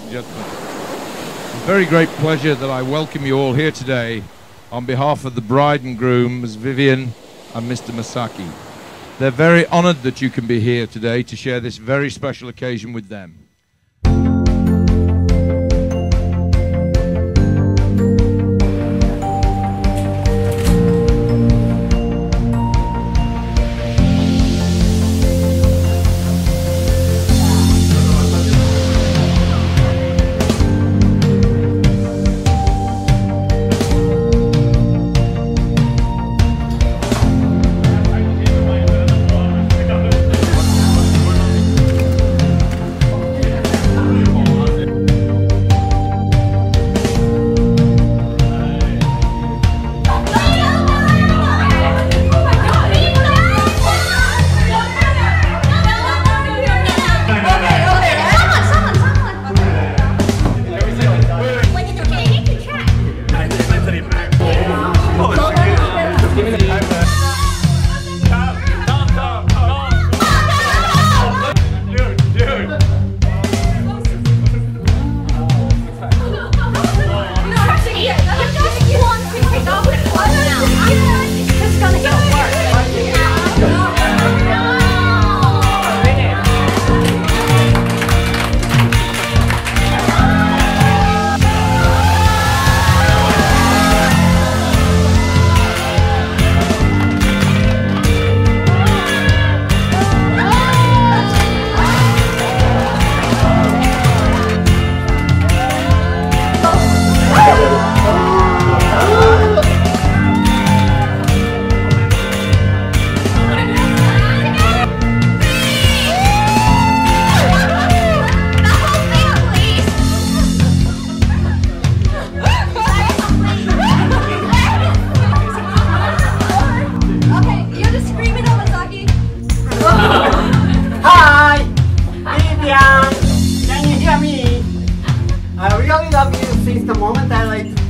and gentlemen. It's a very great pleasure that I welcome you all here today on behalf of the bride and grooms, Vivian and Mr. Masaki. They're very honored that you can be here today to share this very special occasion with them.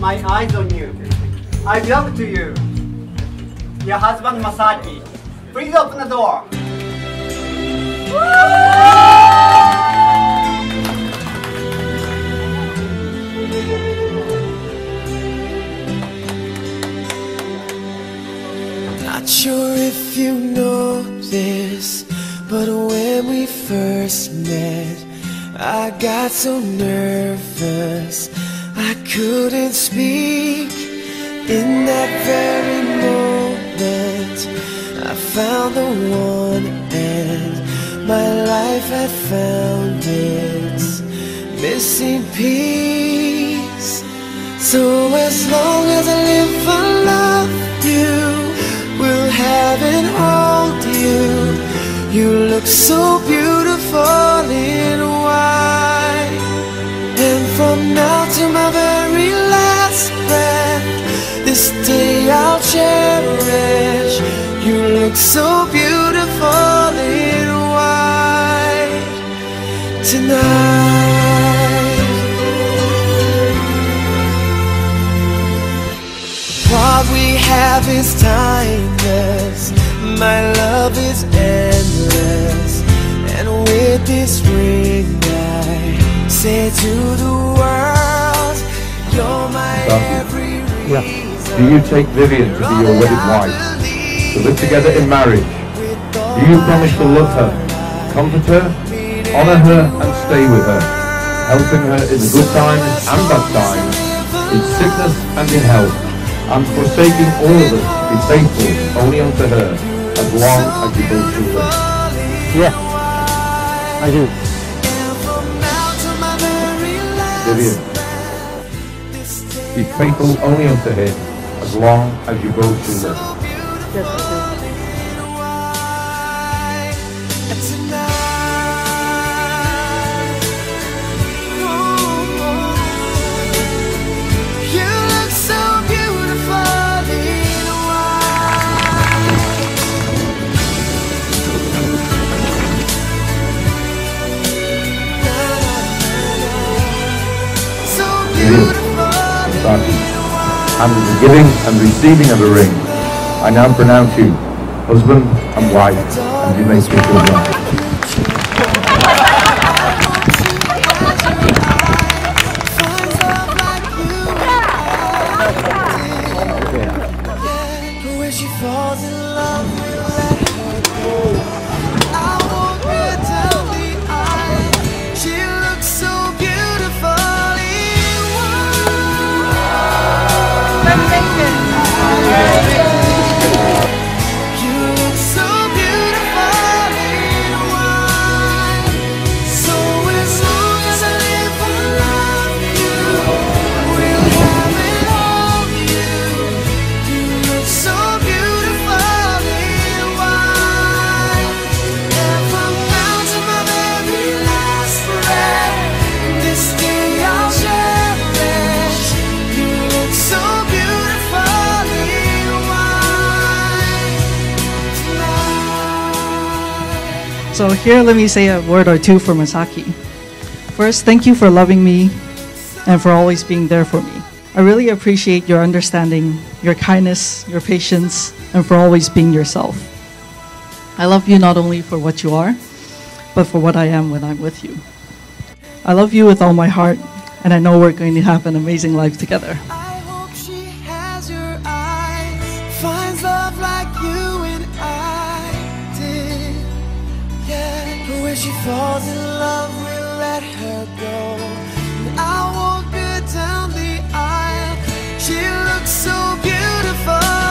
My eyes on you. I belong to you. Your husband Masaki. Please open the door. Not sure if you know this, but when we first met, I got so nervous I couldn't speak. In that very moment I found the one, and my life had found its missing piece. So as long as I live I love you, will have and hold you. You look so beautiful in white, and from now to my very last breath, this day I'll cherish. You look so beautiful in white tonight. What we have is timeless, my love is endless, and with this ring I say to the world, you're my every reason. Do you take Vivian to be your wedded wife, to live together in marriage? Do you promise to love her, comfort her, honour her and stay with her, helping her in the good times and bad times, in sickness and in health, and forsaking all of us to be faithful only unto her, as long as you both shall live? Yeah, I do. Vivian, be faithful only unto him, as long as you both shall live. Yes, I do. And with the giving and receiving of a ring, I now pronounce you husband and wife, and you may speak to one. she falls in love, we'll let her go. I walk her down the aisle. She looks so beautiful in white. You look so beautiful in white. So as long as I live, I love you. We'll have it all, you. You look so beautiful in white. If I'm down to my very last breath, this day I'll cherish. You look so beautiful in white tonight. So here, let me say a word or two for Masaki. First, thank you for loving me and for always being there for me. I really appreciate your understanding, your kindness, your patience, and for always being yourself. I love you not only for what you are, but for what I am when I'm with you. I love you with all my heart, and I know we're going to have an amazing life together. I hope she has your eyes, finds love like you and I did. Yeah, but when she falls in love, we'll let her go. And I walk her down the aisle. She looks so beautiful